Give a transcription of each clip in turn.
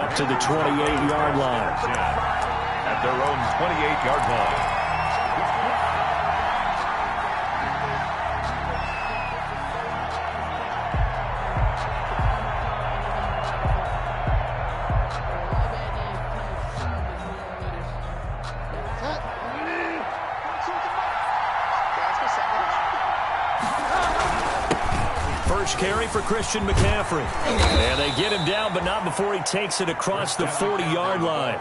Up to the 28-yard line. At their own 28-yard line. First carry for Christian McCaffrey. And they get him down, but not before he takes it across the 40-yard line.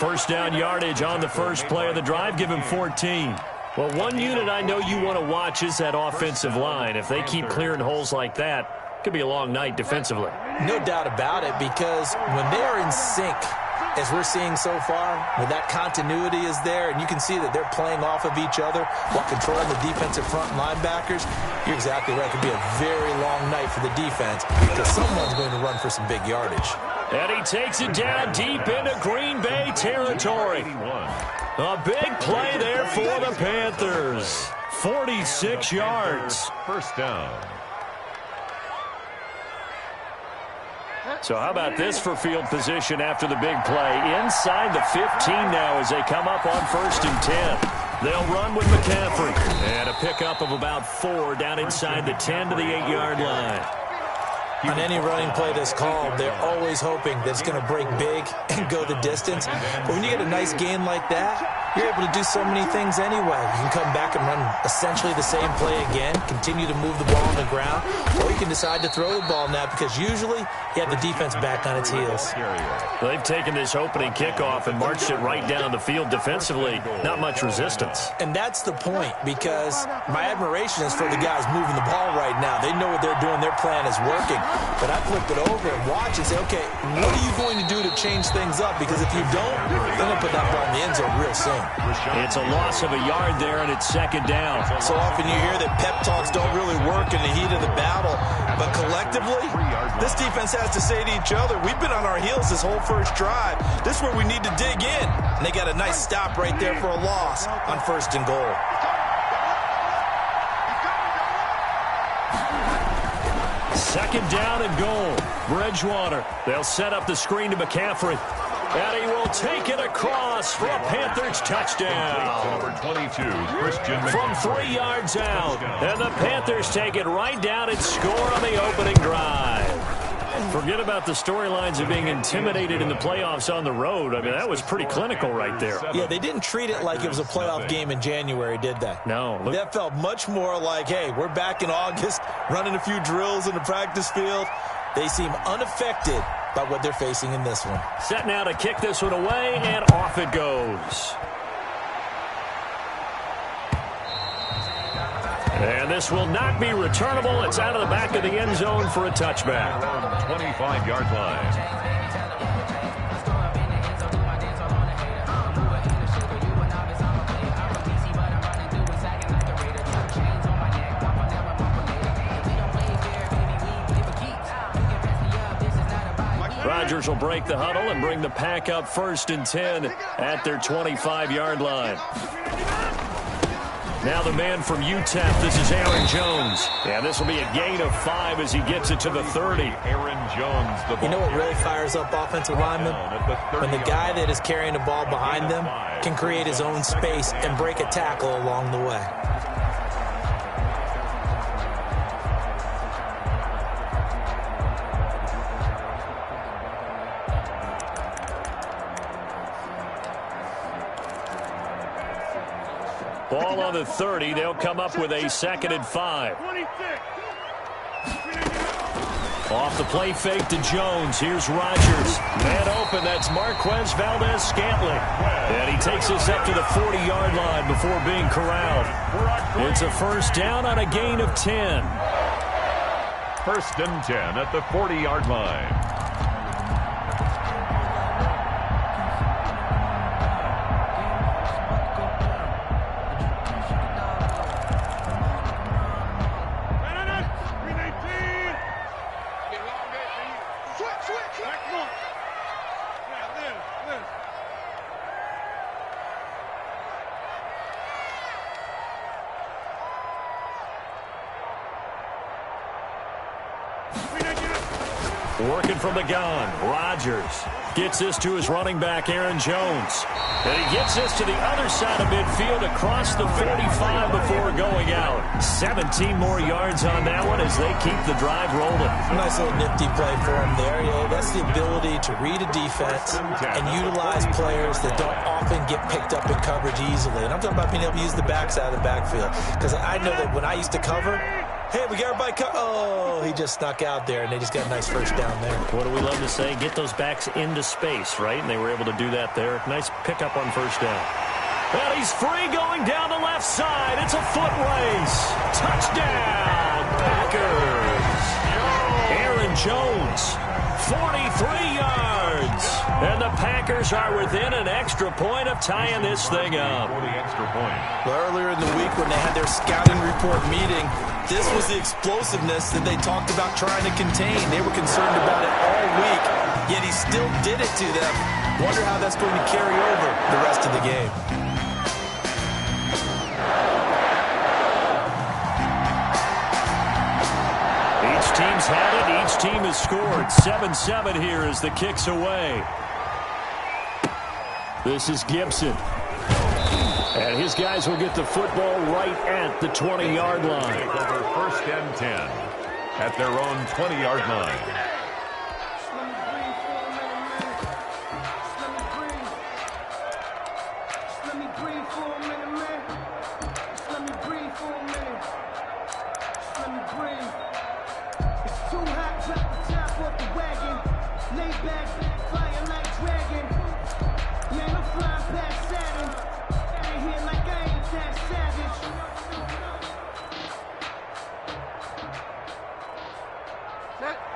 First down yardage on the first play of the drive. Give him 14. Well, one unit I know you want to watch is that offensive line. If they keep clearing holes like that, it could be a long night defensively. No doubt about it, because when they're in sync, as we're seeing so far, when that continuity is there, and you can see that they're playing off of each other while controlling the defensive front linebackers, you're exactly right. It could be a very long night for the defense because someone's going to run for some big yardage. And he takes it down deep into Green Bay territory. A big play there for the Panthers. 46 yards. First down. So how about this for field position after the big play? Inside the 15 now as they come up on 1st and 10. They'll run with McCaffrey. And a pickup of about 4 down inside the 10 to the 8-yard line. On any running play that's called, they're always hoping that it's going to break big and go the distance. But when you get a nice gain like that, you're able to do so many things anyway. You can come back and run essentially the same play again, continue to move the ball on the ground, or you can decide to throw the ball now because usually you have the defense back on its heels. They've taken this opening kickoff and marched it right down the field defensively. Not much resistance. And that's the point, because my admiration is for the guys moving the ball right now. They know what they're doing. Their plan is working. But I flip it over and watch and say, okay, what are you going to do to change things up? Because if you don't, they're going to put that ball in the end zone real soon. It's a loss of a yard there, and it's 2nd down. So often you hear that pep talks don't really work in the heat of the battle. But collectively, this defense has to say to each other, we've been on our heels this whole first drive. This is where we need to dig in. And they got a nice stop right there for a loss on 1st and goal. Second down and goal. Bridgewater. They'll set up the screen to McCaffrey. And he will take it across for a Panthers touchdown. Number 22, Christian From 3 yards out. And the Panthers take it right down and score on the opening drive. Forget about the storylines of being intimidated in the playoffs on the road. I mean, that was pretty clinical right there. Yeah, they didn't treat it like it was a playoff game in January, did they? No. That felt much more like, hey, we're back in August, running a few drills in the practice field. They seem unaffected by what they're facing in this one. Set now to kick this one away, and off it goes. And this will not be returnable. It's out of the back of the end zone for a touchback. 25-yard line. Rodgers will break the huddle and bring the pack up 1st and 10 at their 25-yard line. Now the man from UTEP, this is Aaron Jones. And this will be a gain of 5 as he gets it to the 30. Aaron Jones. The ball. You know what really fires up offensive linemen? When the guy that is carrying the ball behind them can create his own space and break a tackle along the way. Ball on the 30. They'll come up with a 2nd and 5. Off the play fake to Jones. Here's Rodgers. Man open. That's Marquez Valdez-Scantling. And he takes this up to the 40-yard line before being corralled. It's a 1st down on a gain of 10. 1st and 10 at the 40-yard line. Working from the gun, Rodgers. Gets this to his running back, Aaron Jones. And he gets this to the other side of midfield across the 45 before going out. 17 more yards on that one as they keep the drive rolling. Nice little nifty play for him there. Yeah, that's the ability to read a defense and utilize players that don't often get picked up in coverage easily. And I'm talking about being able to use the backside of the backfield. Because I know that when I used to cover, hey, we got everybody oh, he just snuck out there, and they just got a nice first down there. What do we love to say? Get those backs into space, right? And they were able to do that there. Nice pickup on first down. Well, he's free going down the left side. It's a foot race. Touchdown, Packers. Aaron Jones, 43 yards. And the Packers are within an extra point of tying this thing up. For the extra point. Well, earlier in the week when they had their scouting report meeting, this was the explosiveness that they talked about trying to contain. They were concerned about it all week, yet he still did it to them. Wonder how that's going to carry over the rest of the game. Each team's had it. Each team has scored. 7-7 here as the kick's away. This is Gibson. And his guys will get the football right at the 20-yard line. First and 10 at their own 20-yard line.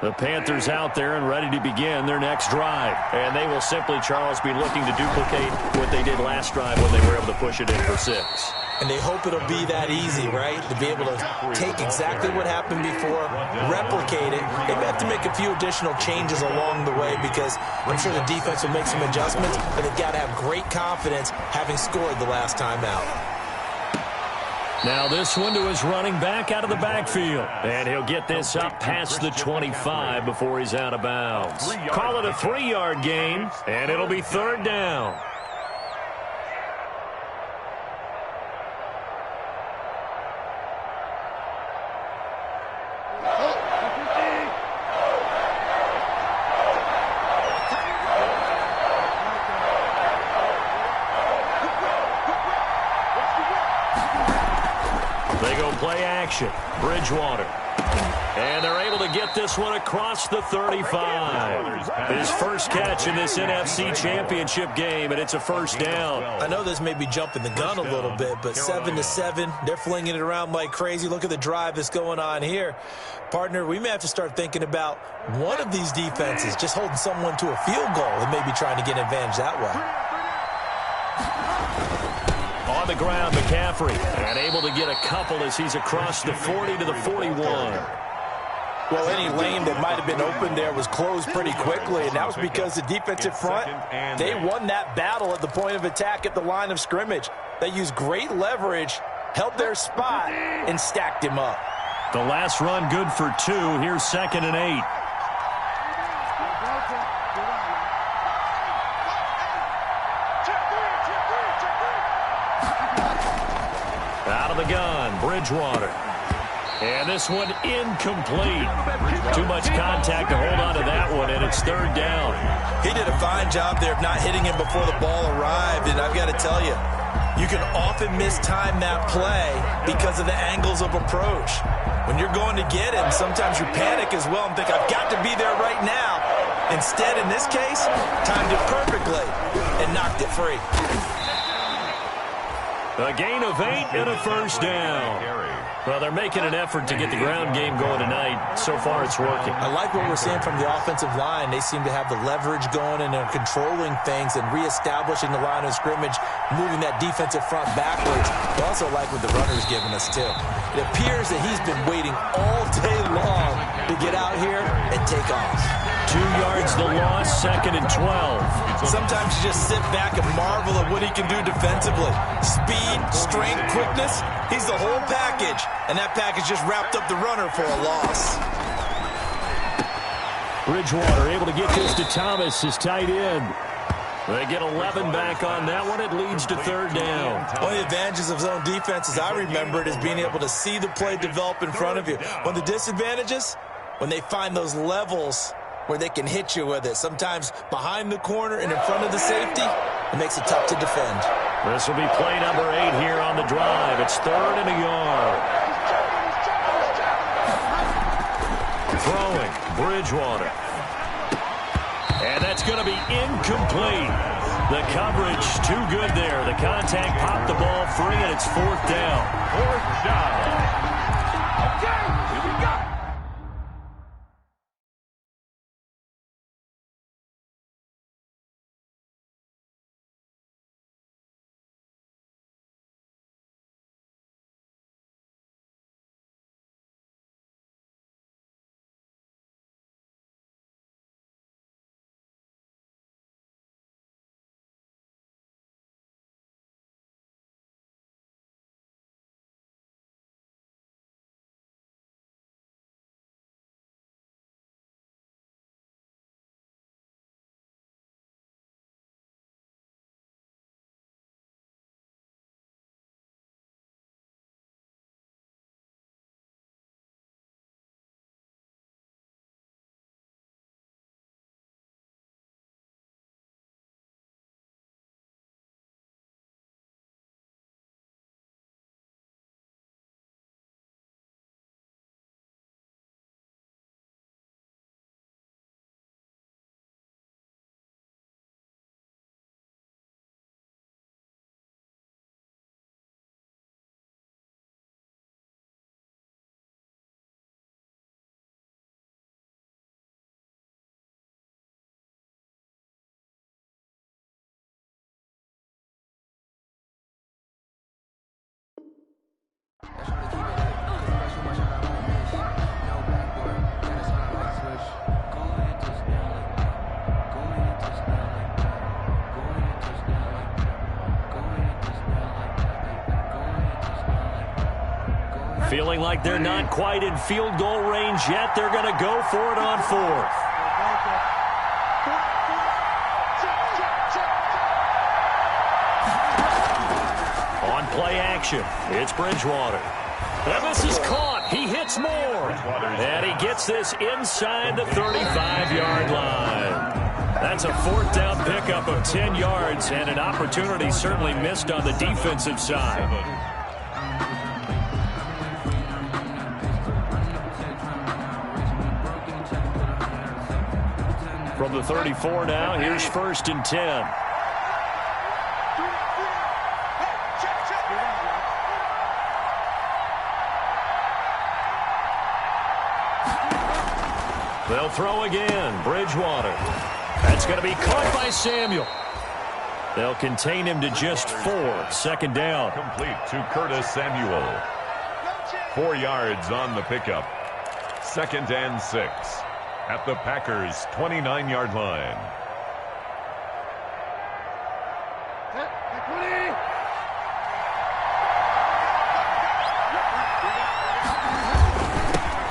The Panthers out there and ready to begin their next drive. And they will simply, Charles, be looking to duplicate what they did last drive when they were able to push it in for 6. And they hope it'll be that easy, right? To be able to take exactly what happened before, replicate it. They may have to make a few additional changes along the way because I'm sure the defense will make some adjustments, but they've got to have great confidence having scored the last time out. Now this one to his running back out of the backfield. And he'll get this up past the 25 before he's out of bounds. Call it a 3-yard gain, and it'll be third down. Play action. Bridgewater. And they're able to get this one across the 35. His first catch in this NFC Championship game, and it's a first down. I know this may be jumping the gun a little bit, but 7-7, they're flinging it around like crazy. Look at the drive that's going on here. Partner, we may have to start thinking about one of these defenses just holding someone to a field goal and maybe trying to get an advantage that way. On the ground, McCaffrey, and able to get a couple as he's across the 40 to the 41. Well, any lane that might have been open there was closed pretty quickly, and that was because the defensive front, they won that battle at the point of attack at the line of scrimmage. They used great leverage, held their spot, and stacked him up. The last run good for 2. Here's 2nd and 8. Out of the gun, Bridgewater. And this one incomplete. Too much contact to hold on to that one, and it's third down. He did a fine job there of not hitting him before the ball arrived, and I've got to tell you, you can often mistime that play because of the angles of approach. When you're going to get him, sometimes you panic as well and think, I've got to be there right now. Instead, in this case, timed it perfectly and knocked it free. A gain of 8 and a first down. Well, they're making an effort to get the ground game going tonight. So far, it's working. I like what we're seeing from the offensive line. They seem to have the leverage going and they're controlling things and reestablishing the line of scrimmage, moving that defensive front backwards. I also like what the runner's giving us, too. It appears that he's been waiting all day long to get out here and take off. 2 yards the loss, 2nd and 12. Sometimes you just sit back and marvel at what he can do defensively. Speed, strength, quickness, he's the whole package. And that package just wrapped up the runner for a loss. Bridgewater able to get this to Thomas, his tight end. They get 11 back on that one. It leads to third down. One of the advantages of zone defense, as I remember it, is being able to see the play develop in front of you. One of the disadvantages, when they find those levels where they can hit you with it, sometimes behind the corner and in front of the safety, it makes it tough to defend. This will be play number 8 here on the drive. It's 3rd and a yard. Throwing, Bridgewater. And that's going to be incomplete. The coverage too good there. The contact popped the ball free, and it's 4th down. 4th down. Okay, here we go. Feeling like they're not quite in field goal range yet. They're going to go for it on 4th. On play action, it's Bridgewater. And this is caught. He hits more. And he gets this inside the 35-yard line. That's a 4th down pickup of 10 yards and an opportunity certainly missed on the defensive side. From the 34 now, here's 1st and 10. They'll throw again. Bridgewater. That's going to be caught by Samuel. They'll contain him to just 4. 2nd down. Complete to Curtis Samuel. 4 yards on the pickup. 2nd and 6. At the Packers' 29-yard line.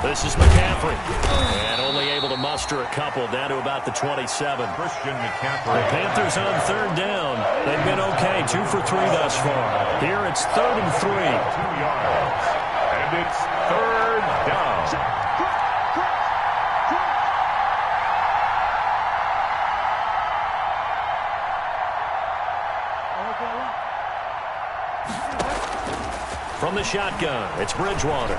This is McCaffrey. And only able to muster a couple down to about the 27. Christian McCaffrey. The Panthers on 3rd down. They've been okay. 2 for 3 thus far. Here it's 3rd and 3. 2 yards. And it's 3rd down. From the shotgun, it's Bridgewater.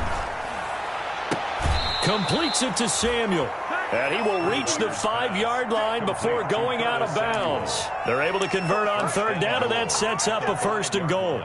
Completes it to Samuel. And he will reach the 5-yard line before going out of bounds. They're able to convert on 3rd down, and that sets up a 1st and goal.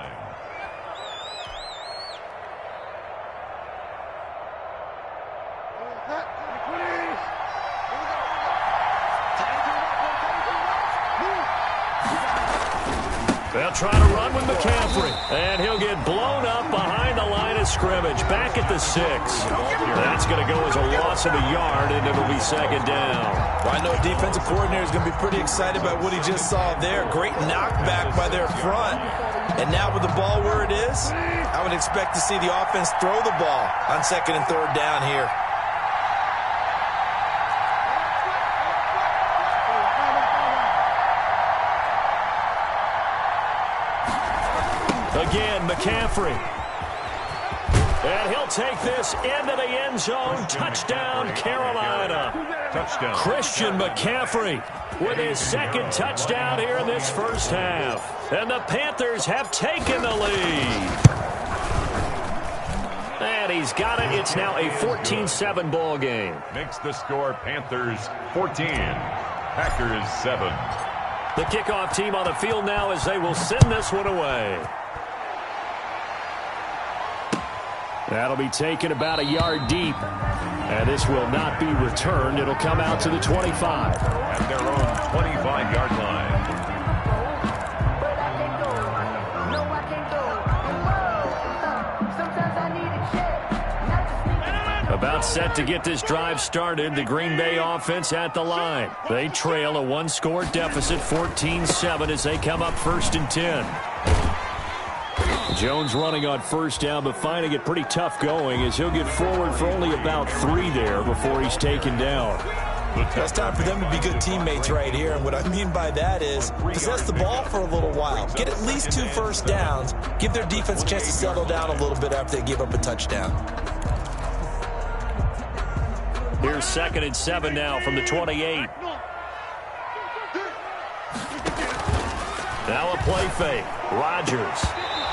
They'll try to run with McCaffrey. And he'll get blown up behind the line of scrimmage. Back at the 6. That's going to go as a loss of a yard, and it'll be 2nd down. Well, I know a defensive coordinator is going to be pretty excited about what he just saw there. Great knockback by their front. And now with the ball where it is, I would expect to see the offense throw the ball on 2nd and 3rd down here. Again, McCaffrey. And he'll take this into the end zone. Touchdown, Carolina. Touchdown. Christian McCaffrey with his second touchdown here in this first half. And the Panthers have taken the lead. And he's got it. It's now a 14-7 ball game. Makes the score Panthers 14, Packers 7. The kickoff team on the field now as they will send this one away. That'll be taken about a yard deep. And this will not be returned. It'll come out to the 25. At their own 25-yard line. About set to get this drive started. The Green Bay offense at the line. They trail a one-score deficit, 14-7, as they come up 1st and 10. Jones running on first down, but finding it pretty tough going as he'll get forward for only about 3 there before he's taken down. It's time for them to be good teammates right here. And what I mean by that is possess the ball for a little while. Get at least 2 first downs. Give their defense a chance to settle down a little bit after they give up a touchdown. Here's 2nd and 7 now from the 28. Now a play fake. Rodgers.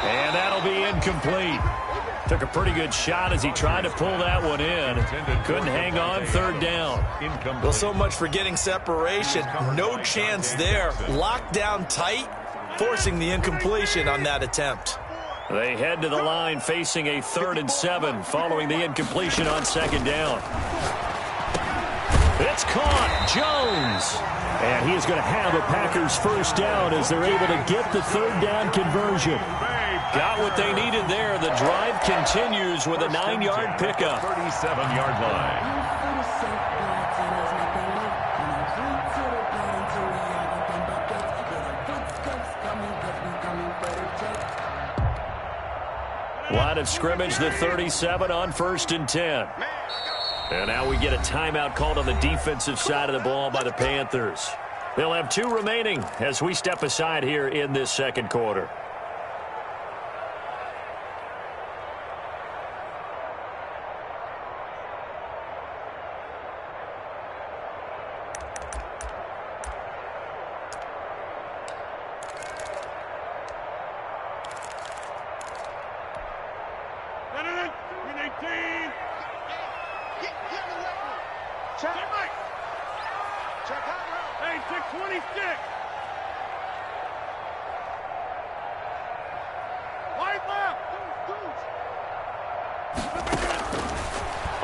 And that'll be incomplete. Took a pretty good shot as he tried to pull that one in. Couldn't hang on 3rd down. Well, so much for getting separation. No chance there. Locked down tight, forcing the incompletion on that attempt. They head to the line facing a 3rd and 7 following the incompletion on 2nd down. It's caught. Jones. And he is going to have a Packers first down as they're able to get the 3rd down conversion. Got what they needed there. The drive continues with a 9-yard pickup. 37-yard line. Line of scrimmage, the 37 on 1st and 10. And now we get a timeout called on the defensive side of the ball by the Panthers. They'll have 2 remaining as we step aside here in this 2nd quarter.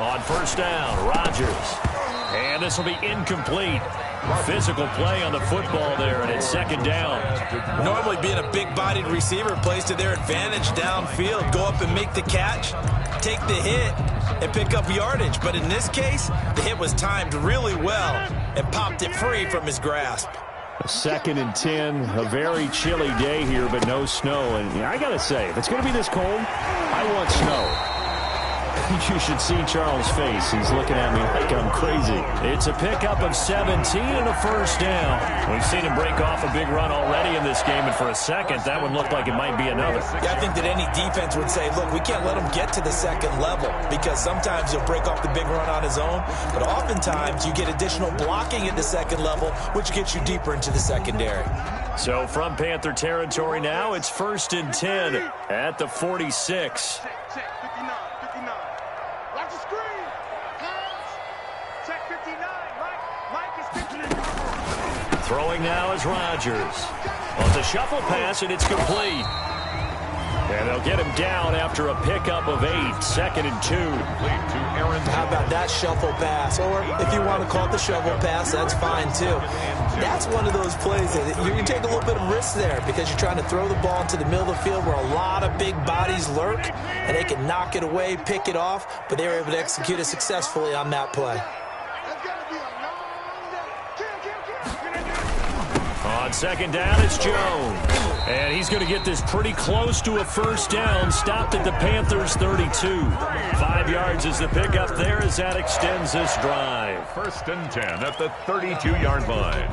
On 1st down, Rodgers. And this will be incomplete. Physical play on the football there, and it's 2nd down. Normally being a big-bodied receiver plays to their advantage downfield. Go up and make the catch, take the hit, and pick up yardage. But in this case, the hit was timed really well and popped it free from his grasp. 2nd and 10, a very chilly day here, but no snow. And I got to say, if it's going to be this cold, I want snow. You should see Charles' face. He's looking at me like I'm crazy. It's a pickup of 17 and a first down. We've seen him break off a big run already in this game, and for a second, that one looked like it might be another. Yeah, I think that any defense would say, look, we can't let him get to the 2nd level because sometimes he'll break off the big run on his own, but oftentimes you get additional blocking at the 2nd level, which gets you deeper into the secondary. So from Panther territory now, it's 1st and 10 at the 46. Throwing now is Rodgers. On the shuffle pass, and it's complete. And they'll get him down after a pickup of 8. 2nd and 2. How about that shuffle pass? Or if you want to call it the shovel pass, that's fine too. That's one of those plays that you can take a little bit of risk there because you're trying to throw the ball into the middle of the field where a lot of big bodies lurk, and they can knock it away, pick it off, but they were able to execute it successfully on that play. On 2nd down, it's Jones. And he's going to get this pretty close to a first down. Stopped at the Panthers' 32. 5 yards is the pickup there as that extends this drive. 1st and 10 at the 32-yard line.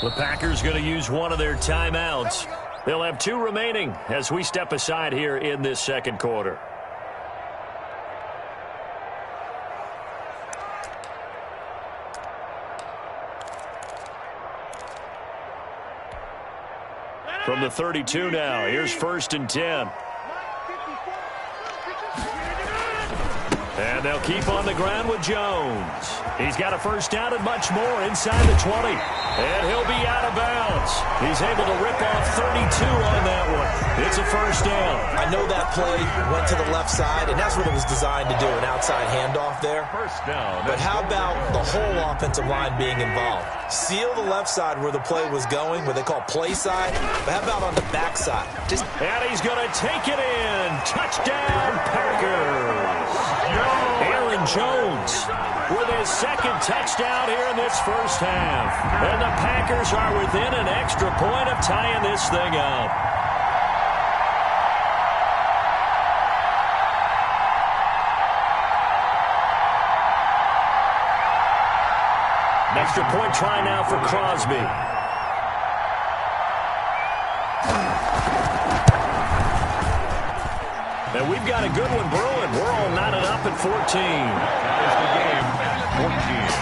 The Packers going to use one of their timeouts. They'll have 2 remaining as we step aside here in this second quarter. From the 32 now, here's 1st and 10. And they'll keep on the ground with Jones. He's got a first down and much more inside the 20. And he'll be out of bounds. He's able to rip off 32 on that one. It's a first down. I know that play went to the left side, and that's what it was designed to do, an outside handoff there. First down. But how about the whole offensive line being involved? Seal the left side where the play was going, what they call play side. But how about on the back side? And he's going to take it in. Touchdown, Packers. Aaron Jones with his 2nd touchdown here in this first half. And the Packers are within an extra point of tying this thing up. Extra point try now for Crosby. And we've got a good one brewing. We're all knotted up at 14. That is the game at 14.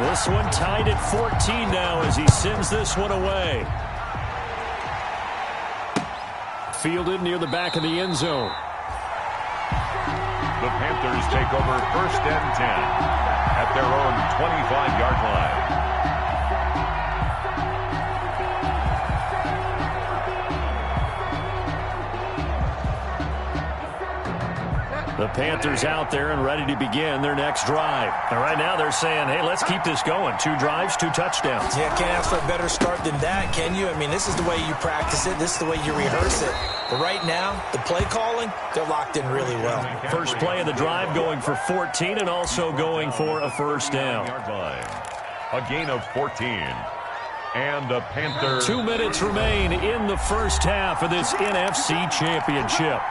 This one tied at 14 now as he sends this one away. Fielded near the back of the end zone. The Panthers take over 1st and 10 at their own 25-yard line. The Panthers out there and ready to begin their next drive. And right now they're saying, hey, let's keep this going. 2 drives, 2 touchdowns. Yeah, can't ask for a better start than that, can you? I mean, this is the way you practice it. This is the way you rehearse it. But right now, the play calling, they're locked in really well. First play of the drive going for 14 and also going for a first down. A gain of 14. And a Panther. 2 minutes remain in the first half of this NFC Championship.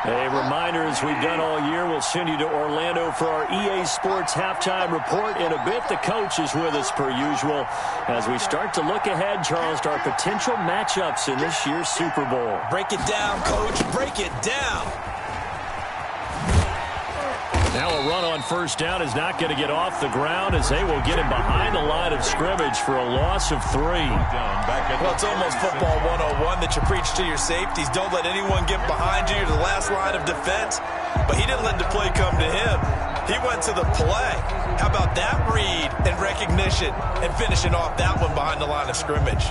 A reminder, as we've done all year, we'll send you to Orlando for our EA Sports halftime report. In a bit, the coach is with us per usual as we start to look ahead, Charles, to our potential matchups in this year's Super Bowl. Break it down, coach. Break it down. Now a run on first down is not going to get off the ground as they will get him behind the line of scrimmage for a loss of 3. Well, it's almost football 101 that you preach to your safeties. Don't let anyone get behind you. You're the last line of defense. But he didn't let the play come to him. He went to the play. How about that read and recognition and finishing off that one behind the line of scrimmage?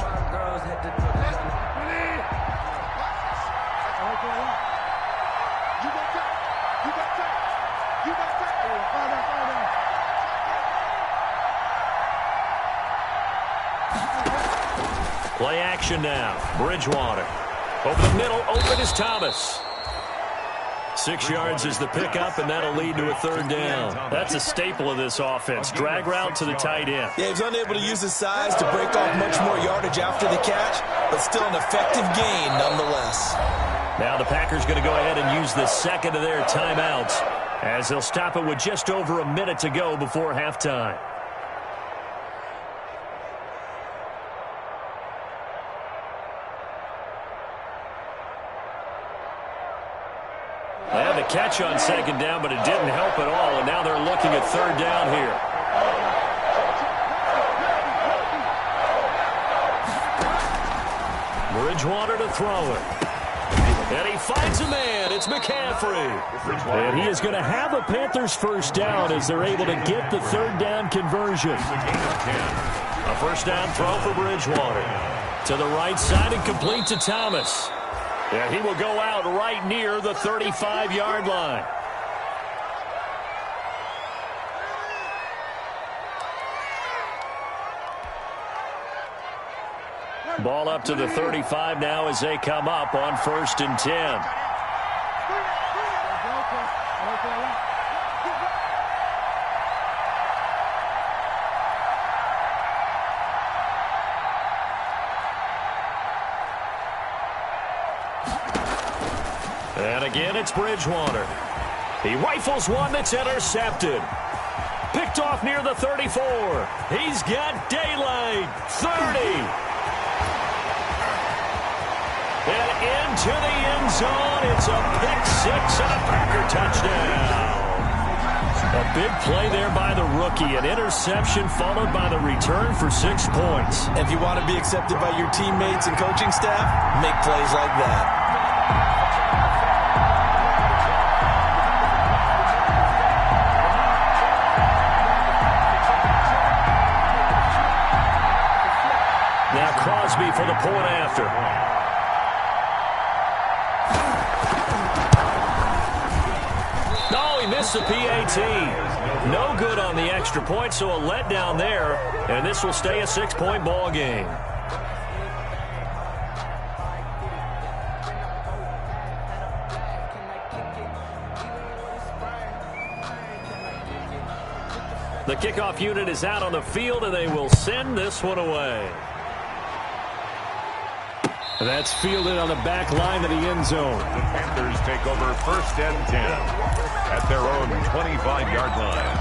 Play action now. Bridgewater. Over the middle, open is Thomas. 6 yards is the pickup, and that'll lead to a 3rd down. That's a staple of this offense. Drag route to the tight end. Yeah, he was unable to use his size to break off much more yardage after the catch, but still an effective gain nonetheless. Now the Packers going to go ahead and use the 2nd of their timeouts as they'll stop it with just over a minute to go before halftime. They had the catch on 2nd down, but it didn't help at all, and now they're looking at 3rd down here. Bridgewater to throw it. And he finds a man. It's McCaffrey. And he is going to have a Panthers first down as they're able to get the 3rd down conversion. A first down throw for Bridgewater. To the right side and complete to Thomas. And he will go out right near the 35-yard line. Ball up to the 35 now as they come up on 1st and 10. And again, it's Bridgewater. He rifles one that's intercepted. Picked off near the 34. He's got daylight. 30. And into the end zone. It's a pick six and a Packer touchdown. A big play there by the rookie. An interception followed by the return for 6 points. If you want to be accepted by your teammates and coaching staff, make plays like that. Now Crosby for the point after. No, he missed the PAT. No good on the extra point, so a letdown there. And this will stay a 6-point ball game. The kickoff unit is out on the field, and they will send this one away. That's fielded on the back line of the end zone. The Panthers take over 1st and 10 at their own 25-yard line.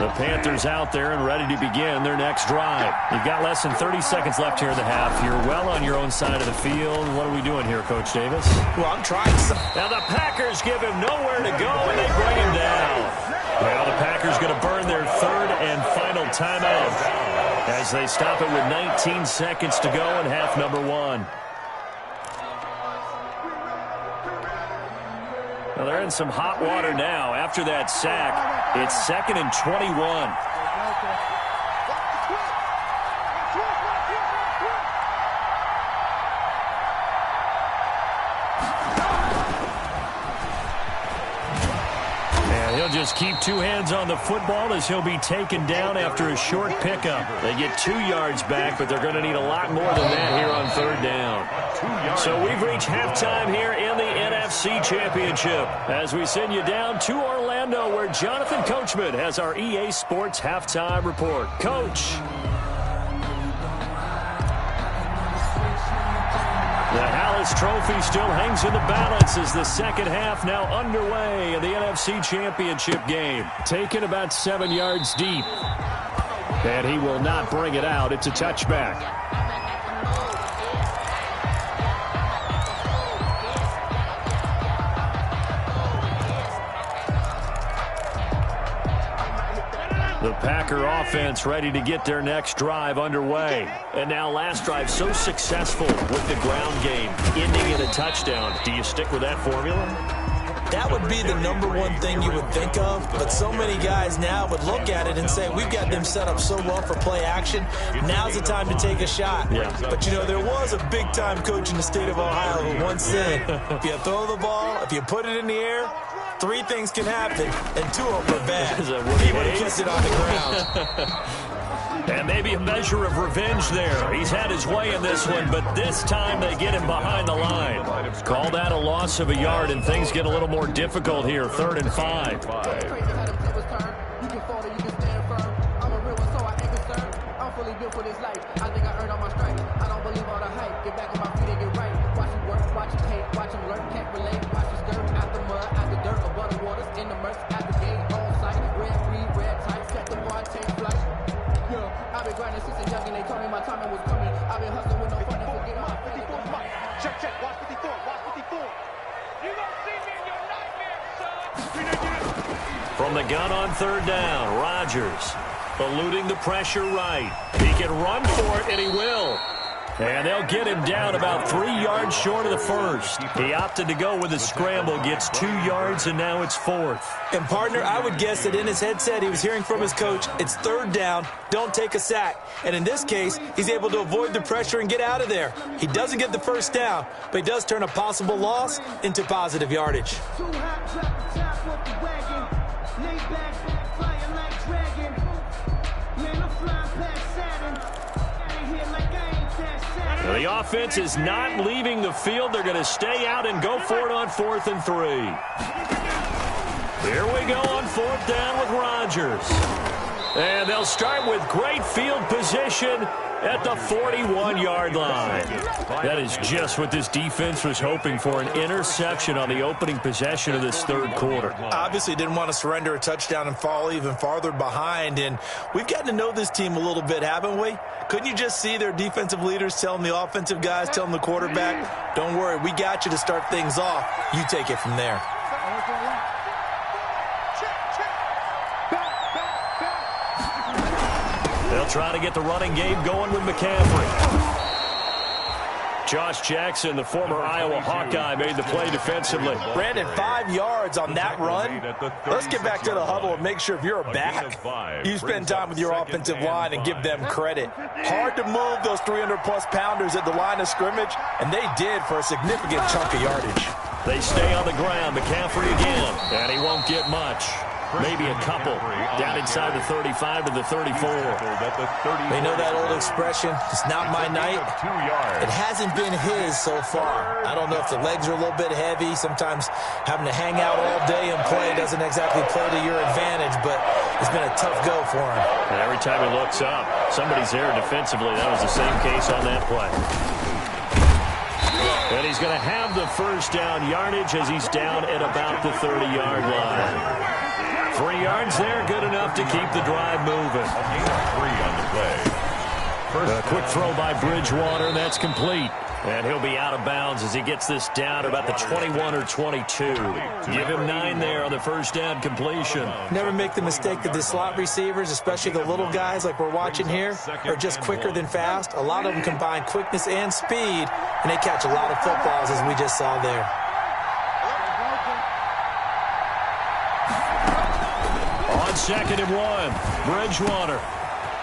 The Panthers out there and ready to begin their next drive. You've got less than 30 seconds left here in the half. You're well on your own side of the field. What are we doing here, Coach Davis? Well, I'm trying some. Now the Packers give him nowhere to go, and they bring him down. Now the Packers going to burn their 3rd and final timeout as they stop it with 19 seconds to go in half number 1. Well, they're in some hot water now. After that sack, it's 2nd and 21. He'll just keep 2 hands on the football as he'll be taken down after a short pickup. They get 2 yards back, but they're going to need a lot more than that here on 3rd down. So we've reached halftime here in the NFC Championship as we send you down to Orlando, where Jonathan Coachman has our EA Sports Halftime Report. Coach. The Hallis Trophy still hangs in the balance as the second half now underway in the NFC Championship game. Taken about 7 yards deep. And he will not bring it out. It's a touchback. The Packer offense ready to get their next drive underway. And now last drive so successful with the ground game, ending in a touchdown. Do you stick with that formula? That would be the #1 thing you would think of, but so many guys now would look at it and say, we've got them set up so well for play action. Now's the time to take a shot. Yeah. But, you know, there was a big-time coach in the state of Ohio who once said, if you throw the ball, if you put it in the air, 3 things can happen, and 2 of them are bad. He would have kissed it on the ground. And maybe a measure of revenge there. He's had his way in this one, but this time they get him behind the line. Call that a loss of a yard, and things get a little more difficult here. 3rd and 5. From the gun on 3rd down, Rodgers eluding the pressure right. He can run for it, and he will. And they'll get him down about 3 yards short of the first. He opted to go with a scramble, gets 2 yards, and now it's 4th. And, partner, I would guess that in his headset he was hearing from his coach, it's 3rd down, don't take a sack. And in this case, he's able to avoid the pressure and get out of there. He doesn't get the first down, but he does turn a possible loss into positive yardage. The offense is not leaving the field. They're going to stay out and go for it on 4th and 3. Here we go on 4th down with Rodgers. And they'll start with great field position at the 41-yard line. That is just what this defense was hoping for, an interception on the opening possession of this third quarter. Obviously didn't want to surrender a touchdown and fall even farther behind, and we've gotten to know this team a little bit, haven't we? Couldn't you just see their defensive leaders telling the offensive guys, telling the quarterback, don't worry, we got you to start things off. You take it from there. They'll try to get the running game going with McCaffrey. Josh Jackson, the former Iowa Hawkeye, made the play defensively. Brandon, 5 yards on that run. Let's get back to the huddle and make sure if you're a back, you spend time with your offensive line and give them credit. Hard to move those 300-plus pounders at the line of scrimmage, and they did for a significant chunk of yardage. They stay on the ground. McCaffrey again, and he won't get much. Maybe a couple. Down inside the 35 to the 34. They know that old expression, it's not my night. It hasn't been his so far. I don't know if the legs are a little bit heavy. Sometimes having to hang out all day and play doesn't exactly play to your advantage, but it's been a tough go for him. And every time he looks up, somebody's there defensively. That was the same case on that play. And he's going to have the first down yardage as he's down at about the 30-yard line. 3 yards there, good enough to keep the drive moving. On the play. A quick throw by Bridgewater, and that's complete. And he'll be out of bounds as he gets this down to about the 21 or 22. Give him 9 there on the first down completion. Never make the mistake that the slot receivers, especially the little guys like we're watching here, are just quicker than fast. A lot of them combine quickness and speed, and they catch a lot of footballs as we just saw there. On 2nd and 1, Bridgewater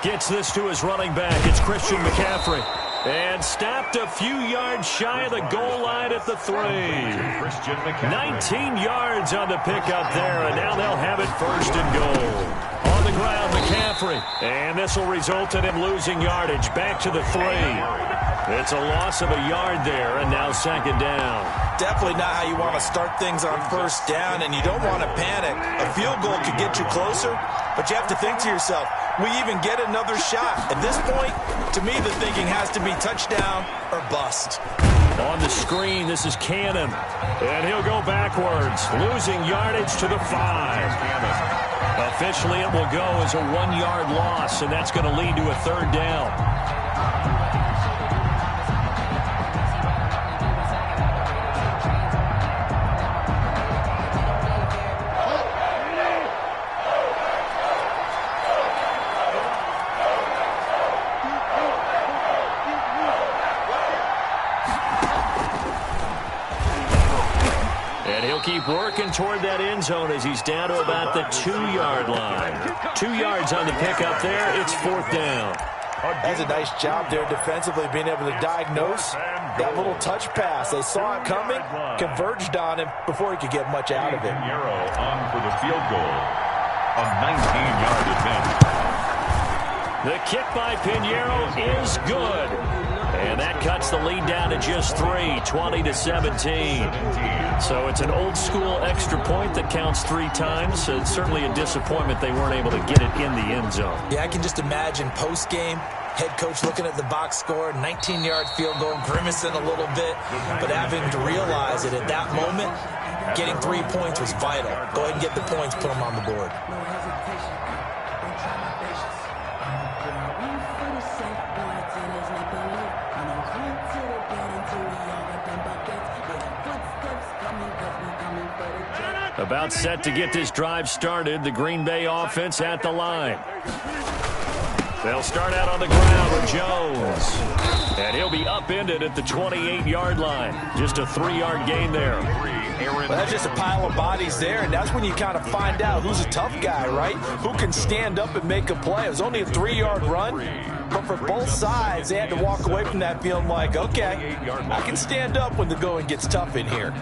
gets this to his running back. It's Christian McCaffrey. And stopped a few yards shy of the goal line at the 3. 19 yards on the pickup there, and now they'll have it 1st and goal. On the ground, McCaffrey. And this will result in him losing yardage. Back to the 3. It's a loss of a yard there, and now 2nd down. Definitely not how you want to start things on 1st down, and you don't want to panic. A field goal could get you closer, but you have to think to yourself, we even get another shot. At this point, to me, the thinking has to be touchdown or bust. On the screen, this is Cannon, and he'll go backwards, losing yardage to the 5. Officially, it will go as a 1-yard loss, and that's going to lead to a 3rd down. Keep working toward that end zone as he's down to about the 2-yard line. 2 yards on the pickup there. It's 4th down. That's a nice job there defensively, being able to diagnose that little touch pass. They saw it coming, converged on him before he could get much out of it. On for the field goal. A 19-yard attempt. The kick by Pinheiro is good. And that cuts the lead down to just 3, 20-17. So it's an old-school extra point that counts 3 times. So it's certainly a disappointment they weren't able to get it in the end zone. Yeah, I can just imagine post-game, head coach looking at the box score, 19-yard field goal, grimacing a little bit, but having to realize that at that moment, getting 3 points was vital. Go ahead and get the points, put them on the board. About set to get this drive started. The Green Bay offense at the line. They'll start out on the ground with Jones. And he'll be upended at the 28-yard line. Just a 3-yard gain there. Well, that's just a pile of bodies there, and that's when you kind of find out who's a tough guy, right? Who can stand up and make a play. It was only a 3-yard run, but for both sides, they had to walk away from that feeling like, okay, I can stand up when the going gets tough in here.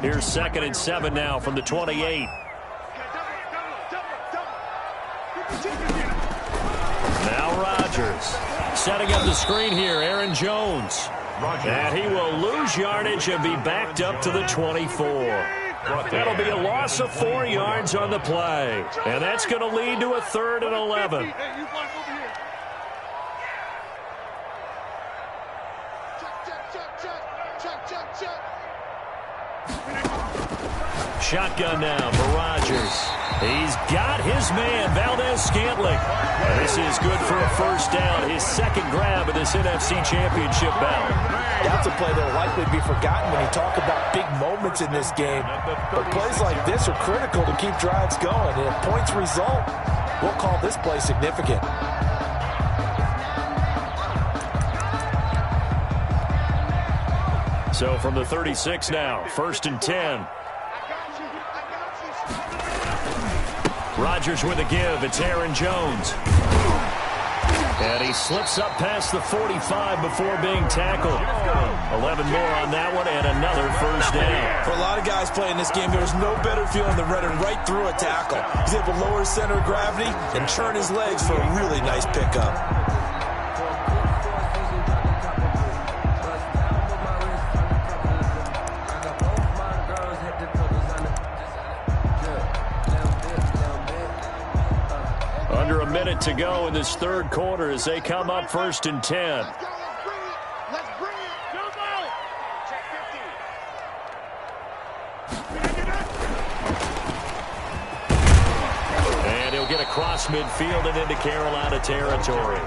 Here's Here's 2nd and 7 now from the 28. Now Rodgers setting up the screen here. Aaron Jones. And he will lose yardage and be backed up to the 24. That'll be a loss of 4 yards on the play. And that's going to lead to a 3rd and 11. Shotgun now for Rodgers. He's got his man, Valdez-Scantling. This is good for a 1st down, his 2nd grab of this NFC Championship bout. That's a play that will likely be forgotten when you talk about big moments in this game. But plays like this are critical to keep drives going. And if points result, we'll call this play significant. So from the 36 now, 1st and 10. Rodgers with a give. It's Aaron Jones. And he slips up past the 45 before being tackled. 11 more on that one and another 1st down. For a lot of guys playing this game, there's no better feeling than running right through a tackle. He's able to lower his center of gravity and turn his legs for a really nice pickup. Under a minute to go in this 3rd quarter as they come up 1st and 10. And he'll get across midfield and into Carolina territory.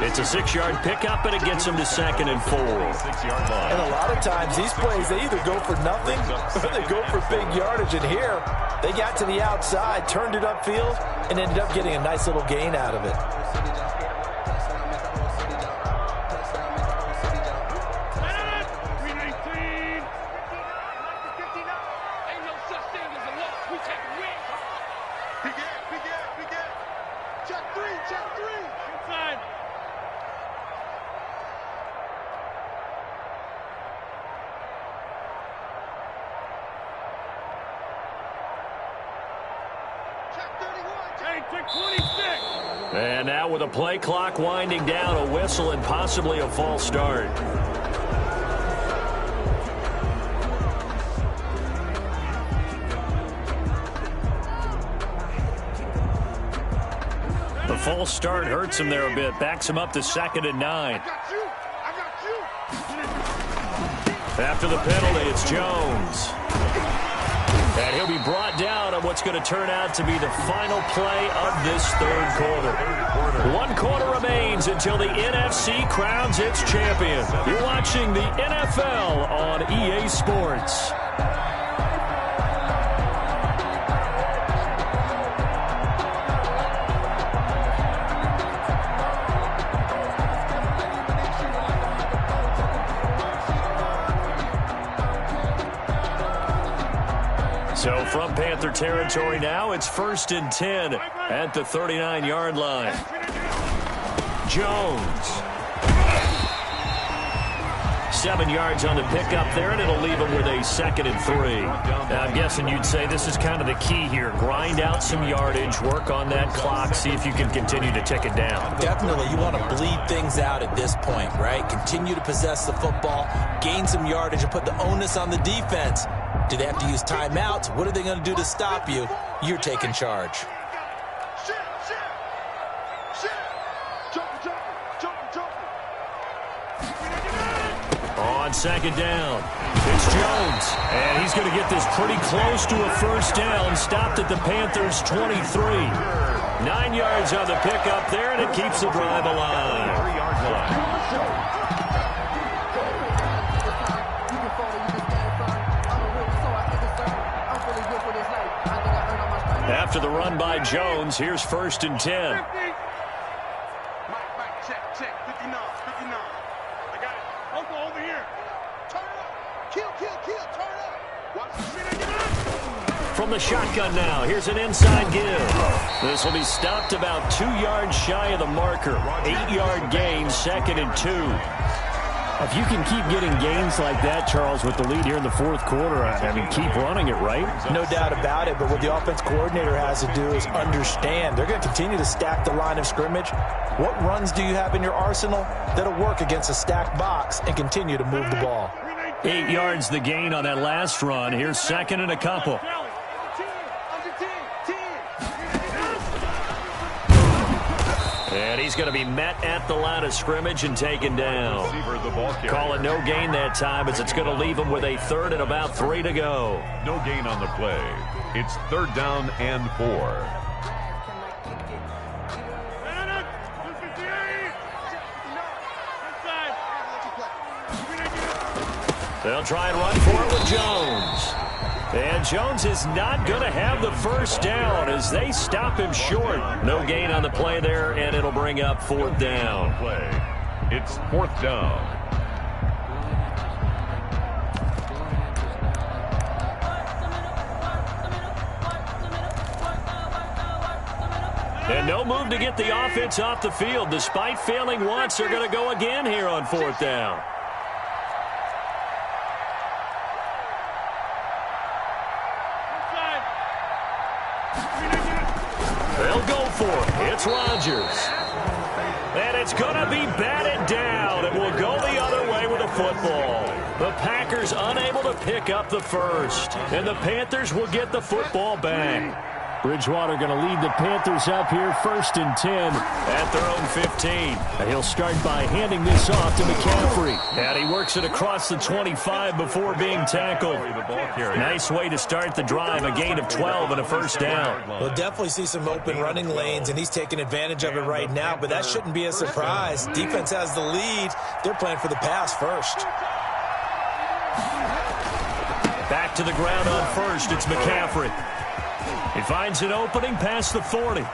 It's a 6-yard pickup, and it gets him to 2nd and 4. And a lot of times these plays, they either go for nothing or they go for big yardage. And here, they got to the outside, turned it upfield, and ended up getting a nice little gain out of it. And now with a play clock winding down, a whistle and possibly a false start. The false start hurts him there a bit, backs him up to 2nd and 9. After the penalty, it's Jones. And he'll be brought down on what's going to turn out to be the final play of this 3rd quarter. 1 quarter remains until the NFC crowns its champion. You're watching the NFL on EA Sports. So from Panther territory now, it's 1st and 10 at the 39-yard line. Jones. 7 yards on the pickup there, and it'll leave him with a 2nd and 3. Now, I'm guessing you'd say this is kind of the key here. Grind out some yardage, work on that clock, see if you can continue to tick it down. Definitely. You want to bleed things out at this point, right? Continue to possess the football, gain some yardage, and put the onus on the defense. Do they have to use timeouts? What are they going to do to stop you? You're taking charge. On 2nd down, it's Jones. And he's going to get this pretty close to a 1st down. Stopped at the Panthers' 23. 9 yards on the pickup there, and it keeps the drive alive. 3-yard line. After the run by Jones, here's 1st and 10. Check, 59, 59. I got it. Uncle, over here. Turn up. Kill, turn up. Watch the shit. From the shotgun now, here's an inside give. This will be stopped about 2 yards shy of the marker. 8-yard gain, 2nd and 2. If you can keep getting gains like that, Charles, with the lead here in the fourth quarter, I mean, keep running it, right? No doubt about it, but what the offense coordinator has to do is understand. They're going to continue to stack the line of scrimmage. What runs do you have in your arsenal that'll work against a stacked box and continue to move the ball? 8 yards the gain on that last run. Here's second and a couple. And he's going to be met at the line of scrimmage and taken down. Call it no gain that time as it's going to leave him with a third and about 3 to go. No gain on the play. It's third down and 4. They'll try and run for it with Jones. And Jones is not going to have the first down as they stop him short. No gain on the play there, and it'll bring up fourth down. It's fourth down. And no move to get the offense off the field. Despite failing once, they're going to go again here on fourth down. They'll go for it. It's Rodgers. And it's going to be batted down. And will go the other way with the football. The Packers unable to pick up the first. And the Panthers will get the football back. Bridgewater going to lead the Panthers up here, 1st and 10 at their own 15. And he'll start by handing this off to McCaffrey. And he works it across the 25 before being tackled. Nice way to start the drive, a gain of 12 and a first down. We'll definitely see some open running lanes, and he's taking advantage of it right now, but that shouldn't be a surprise. Defense has the lead. They're playing for the pass first. Back to the ground on first. It's McCaffrey. He finds an opening past the 40.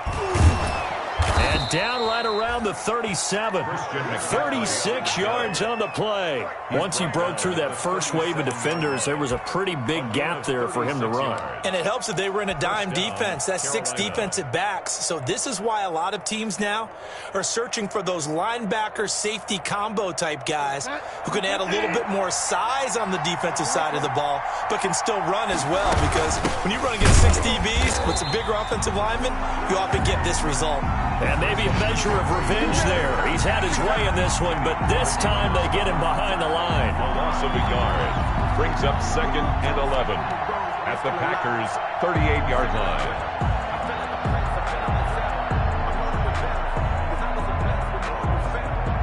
And down right around the 37. 36 yards on the play. Once he broke through that first wave of defenders, there was a pretty big gap there for him to run. And it helps that they were in a dime defense. That's 6 defensive backs. So this is why a lot of teams now are searching for those linebacker safety combo type guys who can add a little bit more size on the defensive side of the ball, but can still run as well, because when you run against 6 DBs with some bigger offensive linemen, you often get this result. And maybe a measure of revenge there. He's had his way in this one, but this time they get him behind the line. A loss of a yard brings up 2nd and 11 at the Packers' 38-yard line.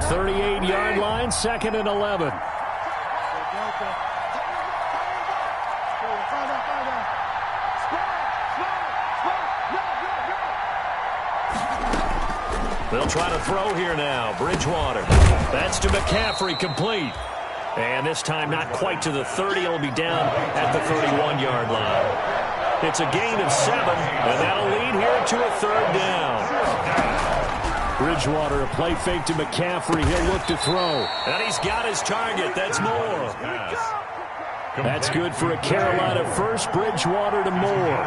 .38-yard line, 2nd and 11. They'll try to throw here now. Bridgewater. That's to McCaffrey, complete. And this time not quite to the 30. It'll be down at the 31-yard line. It's a gain of 7, and that'll lead here to a third down. Bridgewater, a play fake to McCaffrey. He'll look to throw. And he's got his target. That's Moore. That's good for a Carolina first. Bridgewater to Moore.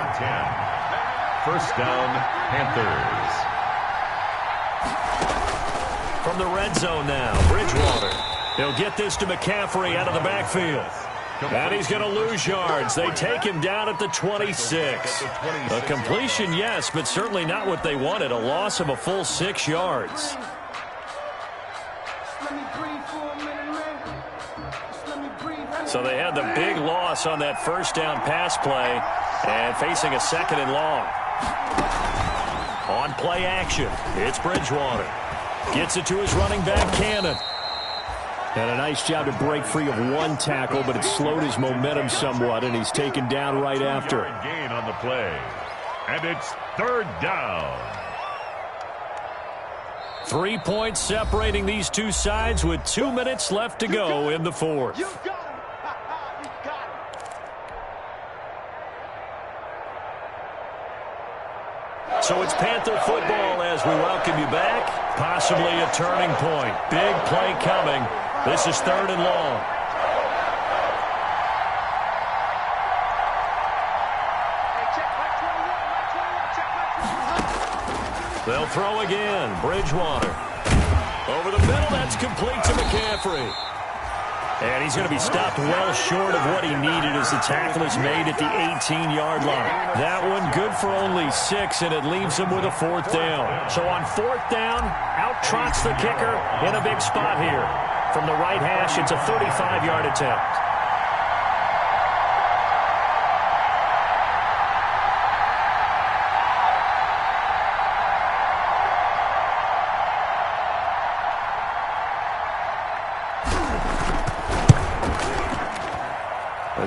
First down, Panthers. From the red zone now, Bridgewater. He'll get this to McCaffrey out of the backfield. And he's going to lose yards. They take him down at the 26. A completion, yes, but certainly not what they wanted. A loss of a full 6 yards. So they had the big loss on that first down pass play and facing a 2nd and long. On play action, it's Bridgewater. Gets it to his running back, Cannon. And a nice job to break free of one tackle, but it slowed his momentum somewhat, and he's taken down right after. Gain on the play. And it's third down. 3 points separating these two sides with 2 minutes left to go in the fourth. So it's Panther football as we welcome you back. Possibly a turning point. Big play coming. This is 3rd and long. They'll throw again. Bridgewater. Over the middle, that's complete to McCaffrey. And he's going to be stopped well short of what he needed as the tackle is made at the 18-yard line. That one good for only 6, and it leaves him with a 4th down. So on 4th down, out trots the kicker in a big spot here. From the right hash, it's a 35-yard attempt.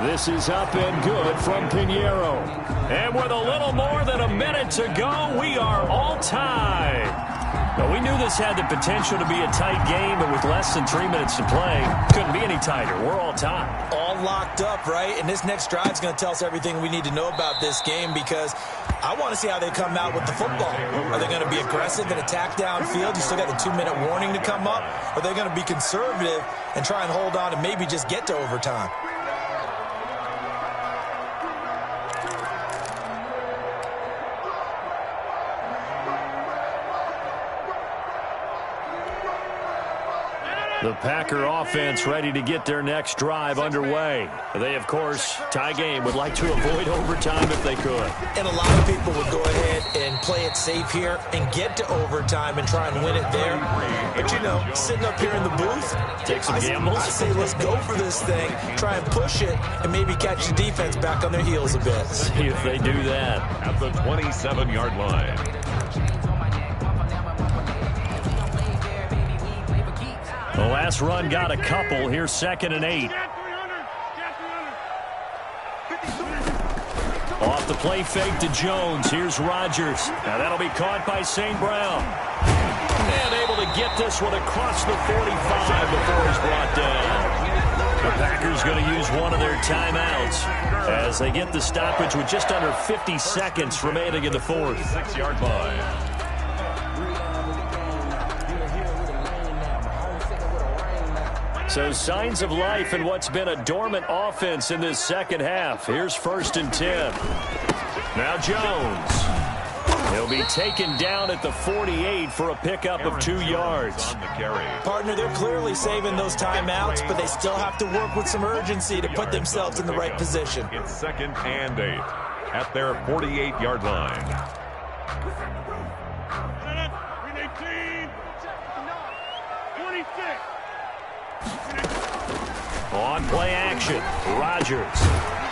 This is up and good from Pinheiro. And with a little more than a minute to go, we are all tied. Now, we knew this had the potential to be a tight game, but with less than 3 minutes to play, couldn't be any tighter. We're all tied. All locked up, right? And this next drive is going to tell us everything we need to know about this game, because I want to see how they come out with the football. Are they going to be aggressive and attack downfield? You still got the 2-minute warning to come up. Or are they going to be conservative and try and hold on and maybe just get to overtime? The Packer offense ready to get their next drive underway. They, of course, tie game, would like to avoid overtime if they could. And a lot of people would go ahead and play it safe here and get to overtime and try and win it there. But, you know, sitting up here in the booth, take some gambles. I say let's go for this thing, try and push it, and maybe catch the defense back on their heels a bit. See if they do that. At the 27-yard line. The last run got a couple. Here's 2nd and 8. Off the play fake to Jones. Here's Rodgers. Now that'll be caught by St. Brown. And able to get this one across the 45 before he's brought down. The Packers going to use one of their timeouts as they get the stoppage with just under 50 seconds remaining in the 4th. 6-yard line. So signs of life in what's been a dormant offense in this second half. Here's 1st and 10. Now Jones. He'll be taken down at the 48 for a pickup of 2 yards. Partner, they're clearly saving those timeouts, but they still have to work with some urgency to put themselves in the right position. It's 2nd and 8 at their 48-yard line. 26. On play action, Rodgers.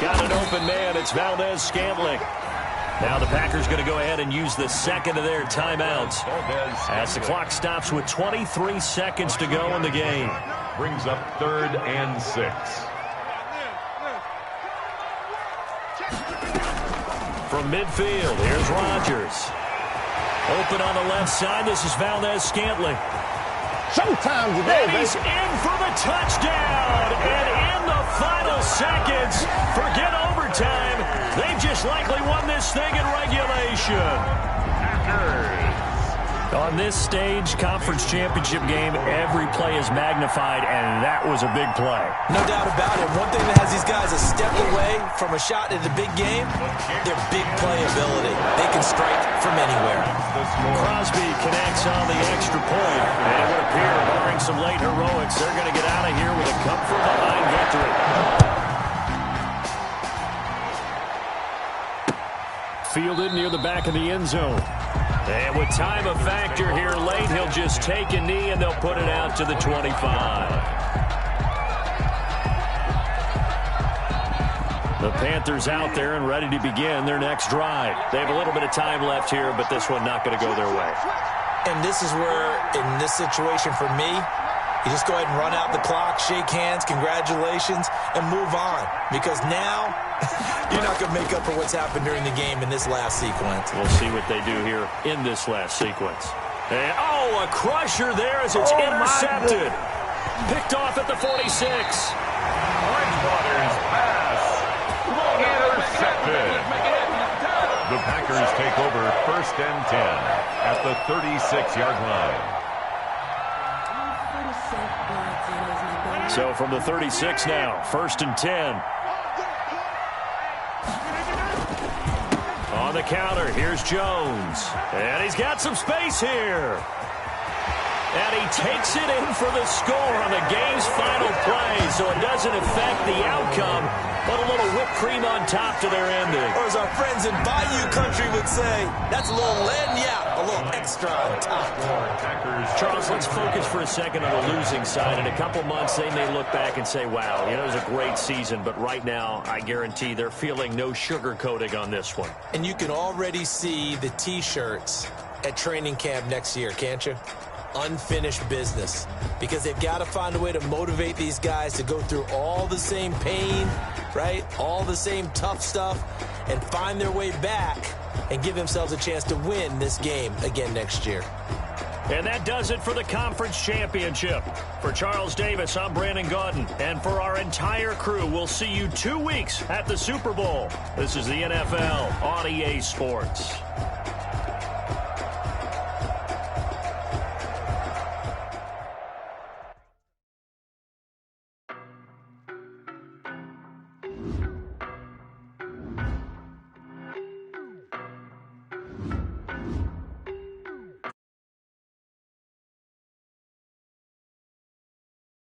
Got an open man. It's Valdez-Scantling. Now the Packers going to go ahead and use the 2nd of their timeouts as the clock stops with 23 seconds to go in the game. Brings up 3rd and 6. From midfield, here's Rodgers. Open on the left side. This is Valdez-Scantling. Showtime today, and he's in for the touchdown. And in the final seconds, forget overtime. They've just likely won this thing in regulation. On this stage, conference championship game, every play is magnified, and that was a big play. No doubt about it. One thing that has these guys a step away from a shot in the big game, their big play ability. They can strike from anywhere. Crosby connects on the extra point, and it would appear, barring some late heroics, they're going to get out of here with a come-from-behind victory. Fielded near the back of the end zone. And with time a factor here late, he'll just take a knee and they'll put it out to the 25. The Panthers out there and ready to begin their next drive. They have a little bit of time left here, but this one not going to go their way. And this is where, in this situation for me, you just go ahead and run out the clock, shake hands, congratulations, and move on. Because now, you're not going to make up for what's happened during the game in this last sequence. We'll see what they do here in this last sequence. And, a crusher there as it's intercepted. Picked off at the 46. Bridgewater's pass. Intercepted. The Packers take over 1st and 10 at the 36-yard line. So from the 36 now, 1st and 10. On the counter, here's Jones. And he's got some space here. And he takes it in for the score on the game's final play, so it doesn't affect the outcome, but a little whipped cream on top to their ending. Or as our friends in Bayou Country would say, that's a little lagniappe, a little extra on top. Charles, let's focus for a second on the losing side. In a couple months, they may look back and say, wow, it was a great season, but right now, I guarantee they're feeling no sugarcoating on this one. And you can already see the T-shirts at training camp next year, can't you? Unfinished business, because they've got to find a way to motivate these guys to go through all the same pain, right? All the same tough stuff, and find their way back and give themselves a chance to win this game again next year. And that does it for the conference championship. For Charles Davis, I'm Brandon Gaudin. And for our entire crew, we'll see you 2 weeks at the Super Bowl. This is the NFL on EA Sports.